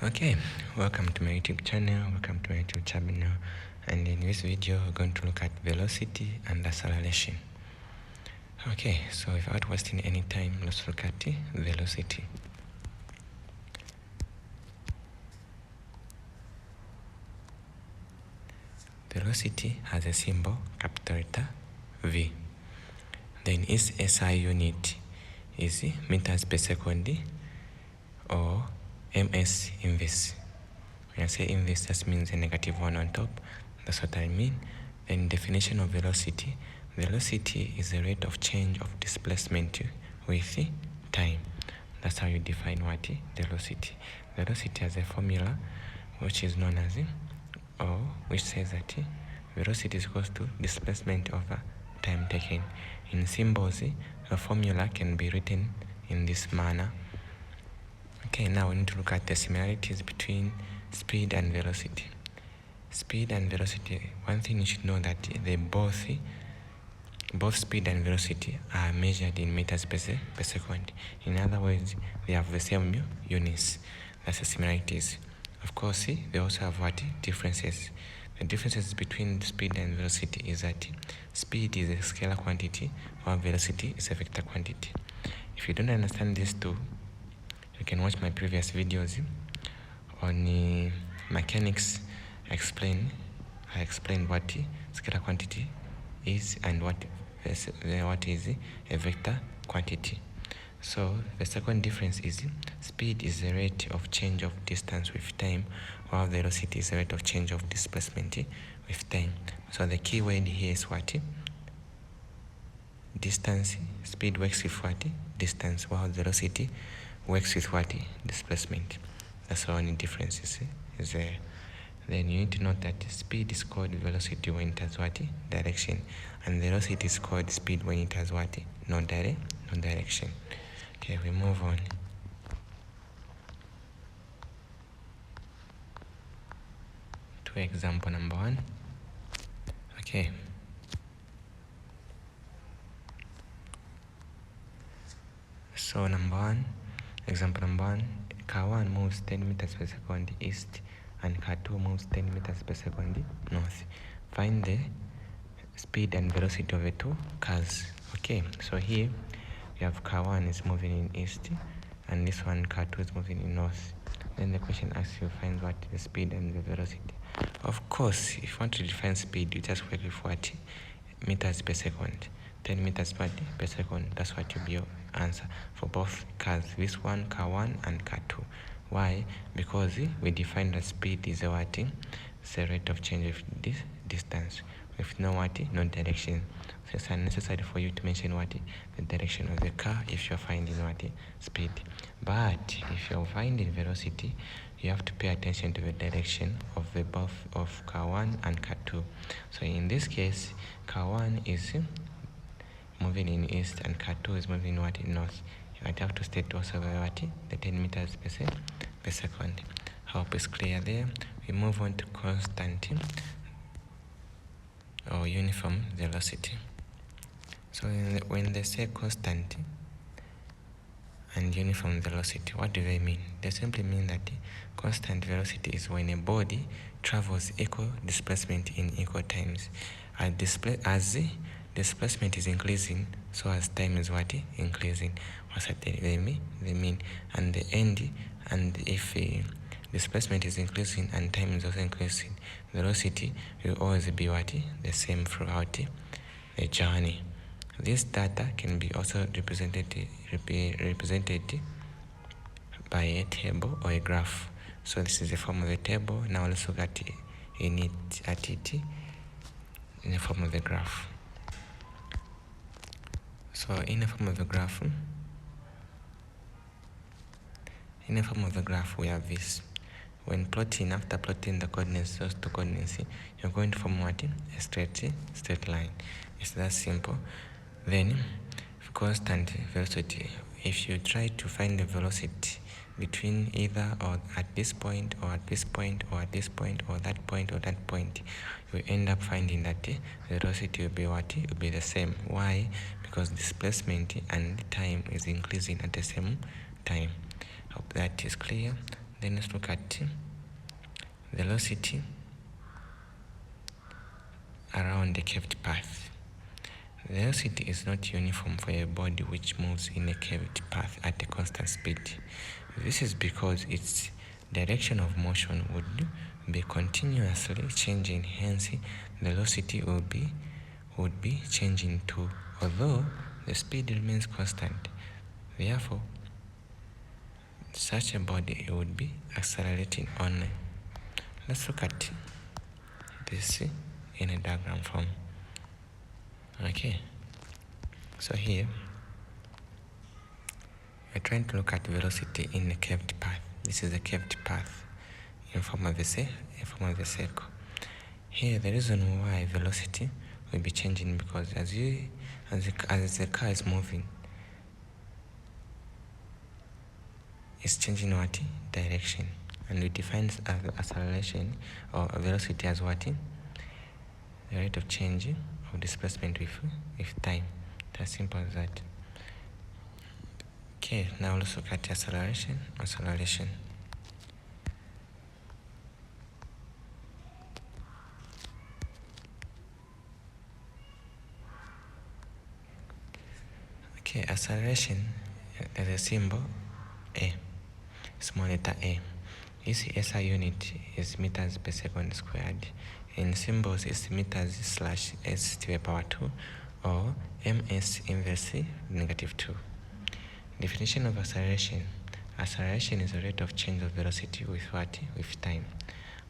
Okay, welcome to my YouTube channel, and in this video we're going to look at velocity and acceleration. Okay, so without wasting any time, let's look at velocity. Velocity has a symbol, capital letter V. Then its SI unit is meters per second or ms inverse. When I say inverse, that means a negative one on top. That's what I mean. Then definition of velocity. Velocity is the rate of change of displacement with time. That's how you define what velocity. Velocity has a formula which is known as, or which says that velocity is equal to displacement over time taken. In symbols, a formula can be written in this manner. Okay, now we need to look at the similarities between speed and velocity. Speed and velocity, one thing you should know that they both speed and velocity are measured in meters per second. In other words, they have the same units. That's the similarities. Of course, they also have what differences. The differences between speed and velocity is that speed is a scalar quantity while velocity is a vector quantity. If you don't understand these two, you can watch my previous videos on mechanics. I explained what scalar quantity is and what is a vector quantity. So the second difference is speed is the rate of change of distance with time, while velocity is the rate of change of displacement with time. So the key word here is what? Distance. Speed works with what? Distance, while velocity works with what? Displacement. That's the only difference is there. Then you need to note that speed is called velocity when it has what? Direction. And velocity is called speed when it has what? No direction. Okay, we move on. To example number 1. Okay. So example number 1, car 1 moves 10 meters per second east and car 2 moves 10 meters per second north. Find the speed and velocity of the two cars. Okay, so here we have car 1 is moving in east and this one, car 2, is moving in north. Then the question asks you find what the speed and the velocity. Of course, if you want to define speed, you just work with what? Meters per second. 10 meters per second. That's what will be your answer for both cars. This one, car 1 and car 2. Why? Because we define that speed is a what? It's the rate of change of this distance with no what? No direction. So it's unnecessary for you to mention what? The direction of the car if you're finding what? Speed. But if you're finding velocity, you have to pay attention to the direction of the both of car 1 and car 2. So in this case, car 1 is moving in east and car 2 is moving what? In north. You might have to state also what? The 10 meters per second. Hope is clear there. We move on to constant or uniform velocity. So when they say constant and uniform velocity, what do they mean? They simply mean that constant velocity is when a body travels equal displacement in equal times. As the displacement is increasing, so as time is what? Increasing. What's that they mean? And the end, and if displacement is increasing and time is also increasing, velocity will always be what? The same throughout the journey. This data can be also represented by a table or a graph. So this is the form of the table. Now let's look at it in the form of the graph. So in the form of the graph, we have this. When plotting, after plotting the coordinates, those two coordinates, you're going to form what? A straight line. It's that simple. Then, constant velocity, if you try to find the velocity between either or at this point or at this point or at this point or that point or that point, you end up finding that the velocity will be what? It will be the same. Why? Because displacement and time is increasing at the same time. Hope that is clear. Then let's look at velocity around the curved path. Velocity is not uniform for a body which moves in a curved path at a constant speed. This is because its direction of motion would be continuously changing, hence velocity would be changing too, although the speed remains constant. Therefore, such a body would be accelerating only. Let's look at this in a diagram form. Okay, so here we're trying to look at velocity in a curved path. This is a curved path in form of a circle. Here, the reason why velocity will be changing because as the car is moving, it's changing what? Direction. And we define acceleration or velocity as what? The rate of change of displacement with time. As simple as that. Okay, now let's look at acceleration. Okay, acceleration has a symbol A, small letter A. Its SI unit is meters per second squared. In symbols, it's meters/s to the power 2 or ms inverse -2. Definition of acceleration. Acceleration is the rate of change of velocity with what? With time.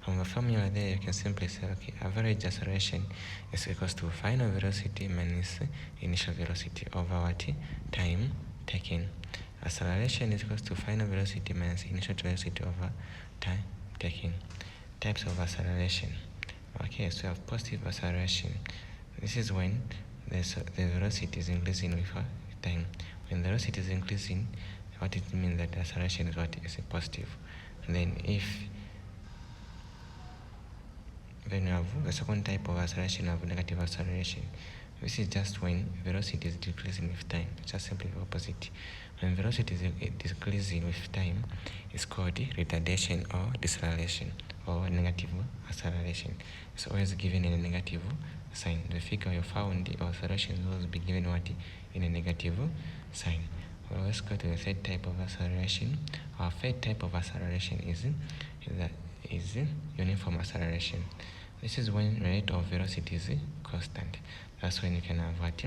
From the formula there, you can simply say, okay, average acceleration is equals to final velocity minus initial velocity over what? Time taken. Acceleration is equals to final velocity minus initial velocity over time taken. Types of acceleration. Okay, so we have positive acceleration. This is when the velocity is increasing with time. When the velocity is increasing, what it means that the acceleration is what? Is a positive. And then when you have the second type of acceleration, you have negative acceleration. This is just when velocity is decreasing with time. It's just simply the opposite. When velocity is decreasing with time, it's called retardation or deceleration or negative acceleration. It's always given in a negative sign. The figure you found or acceleration will always be given what? In a negative sign. Well, let's go to the third type of acceleration. Our third type of acceleration is uniform acceleration. This is when the rate of velocity is constant. That's when you can have what?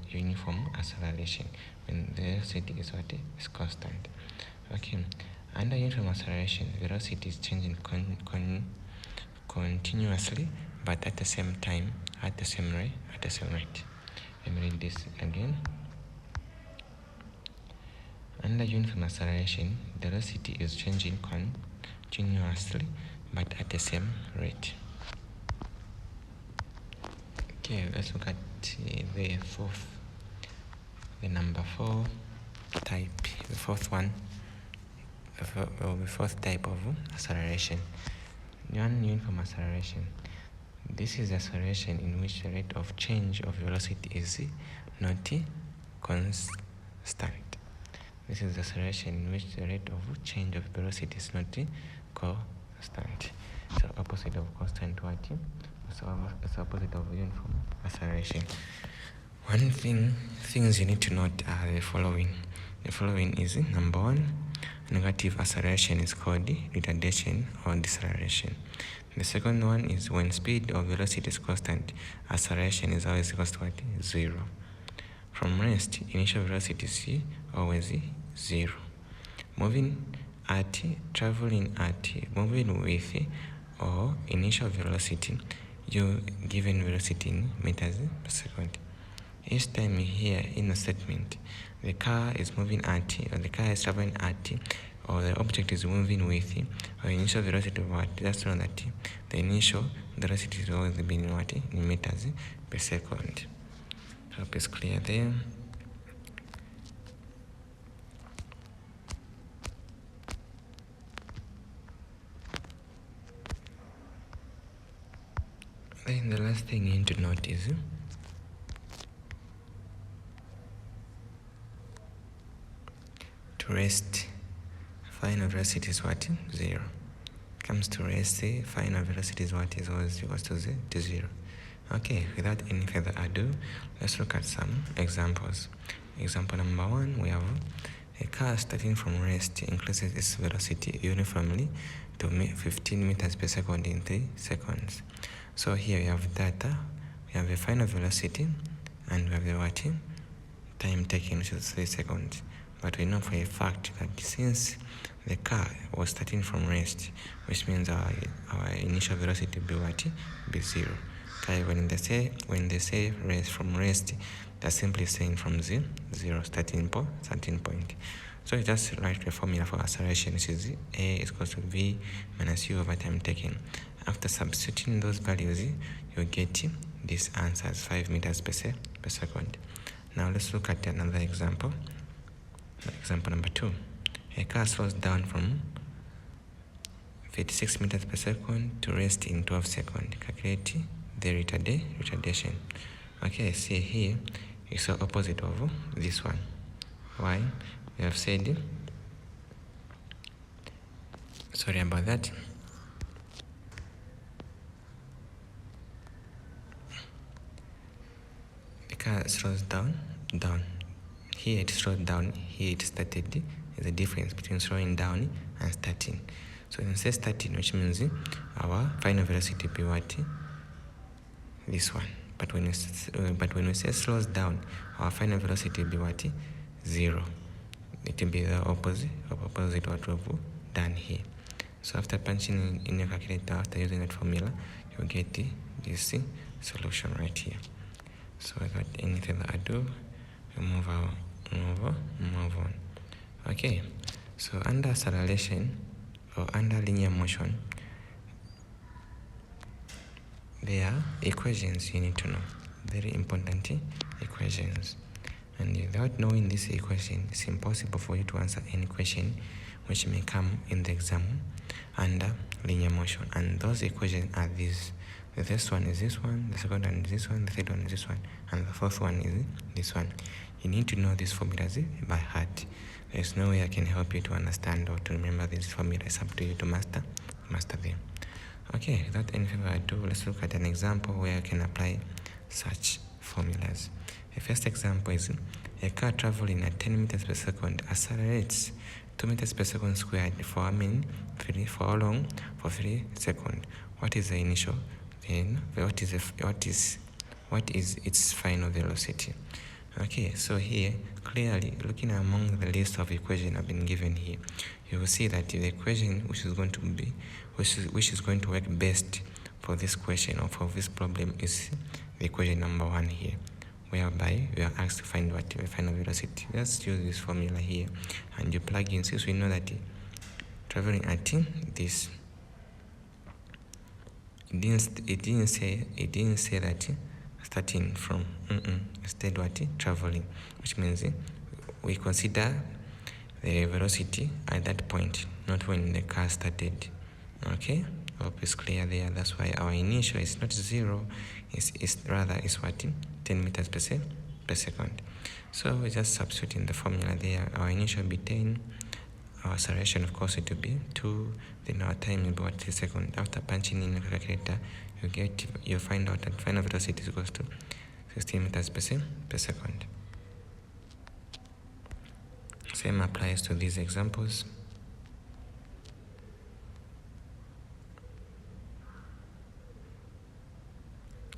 Uniform acceleration. When the velocity is what? Is constant. Okay. Under uniform acceleration, velocity is changing continuously, but at the same time, at the same rate. Let me read this again. Under uniform acceleration, the velocity is changing continuously, but at the same rate. Okay, let's look at the number 4 type, the fourth type of acceleration. Non-uniform acceleration. This is acceleration in which the rate of change of velocity is not constant. This is acceleration in which the rate of change of velocity is not constant. So opposite of constant what? It's opposite of uniform acceleration. Things you need to note are the following. The following is number 1, negative acceleration is called retardation or deceleration. The second one is when speed or velocity is constant, acceleration is always equal to what? 0. From rest, initial velocity is always 0. Moving with or initial velocity, you given velocity in meters per second. Each time here in a statement, the car is moving at, or the car is traveling at, or the object is moving with, or initial velocity of what, just know that the initial velocity is always being what? In meters per second. Hope it's clear there. Then the last thing you need to note is to rest final velocity is what? 0. Comes to rest, final velocity is what? Is always equals to 0. Okay, without any further ado, let's look at some examples. Example number 1, we have a car starting from rest increases its velocity uniformly to 15 meters per second in 3 seconds. So here we have data, we have a final velocity, and we have the what? Time taken, which is 3 seconds. But we know for a fact that since the car was starting from rest, which means our initial velocity will be what? Be 0. Okay, when they say rest from rest, they're simply saying from 0 starting point. So you just write the formula for acceleration, which is A is equal to V minus U over time taken. After substituting those values, you get this answer as 5 meters per second. Now let's look at another example. Example number 2. A car slows down from 36 meters per second to rest in 12 seconds. Calculate the retardation. Okay, see here, it's the opposite of this one. Why? We have said, sorry about that. The car slows down. Here it slowed down, here it started. There's a difference between slowing down and starting. So when we say starting, which means our final velocity will be what? This one. But when we say slows down, our final velocity will be what? 0. It will be the opposite what we've done here. So after punching in your calculator, after using that formula, you get this solution right here. So without any further ado, we move on. Okay, so under acceleration or under linear motion, there are equations you need to know, very important equations. And without knowing this equation, it's impossible for you to answer any question which may come in the exam under linear motion. And those equations are these. The first one is this one, the second one is this one, the third one is this one, and the fourth one is this one. You need to know these formulas by heart. There's no way I can help you to understand or to remember these formulas. It's up to you to master them. Okay, without any further ado, let's look at an example where you can apply such formulas. The first example is a car traveling at 10 meters per second accelerates 2 meters per second squared for how long? For 3 seconds. What is the initial? Then what is its final velocity? Okay, so here clearly looking among the list of equations I've been given here, you will see that the equation which is going to work best for this question or for this problem is the equation number 1 here, whereby we are asked to find what the final velocity. Let's use this formula here and you plug in, since we know that traveling at this, it didn't say that starting from, instead what? Traveling, which means we consider the velocity at that point, not when the car started. Okay, hope it's clear there. That's why our initial is not 0, it's rather is what? 10 meters per second. So we just substitute in the formula there. Our initial will be 10, our acceleration of course it will be 2, then our time will be what? 3 seconds. After punching in the calculator, you find out that final velocity is equals to 16 meters per second. Same applies to these examples.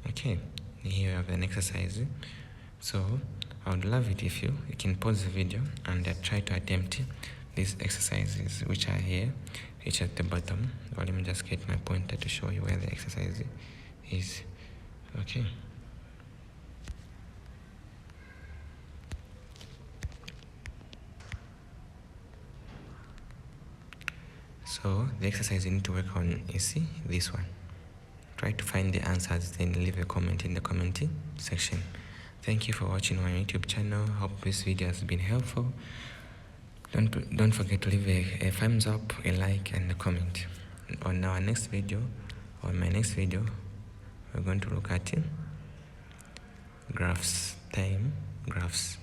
Okay, here we have an exercise. So I would love it if you can pause the video and try to attempt these exercises which are here, which at the bottom. Well, let me just get my pointer to show you where the exercise is. Okay. So the exercise you need to work on is this one. Try to find the answers, then leave a comment in the comment section. Thank you for watching my YouTube channel. Hope this video has been helpful. Don't forget to leave a thumbs up, a like, and a comment. On my next video, we're going to look at graphs, time graphs.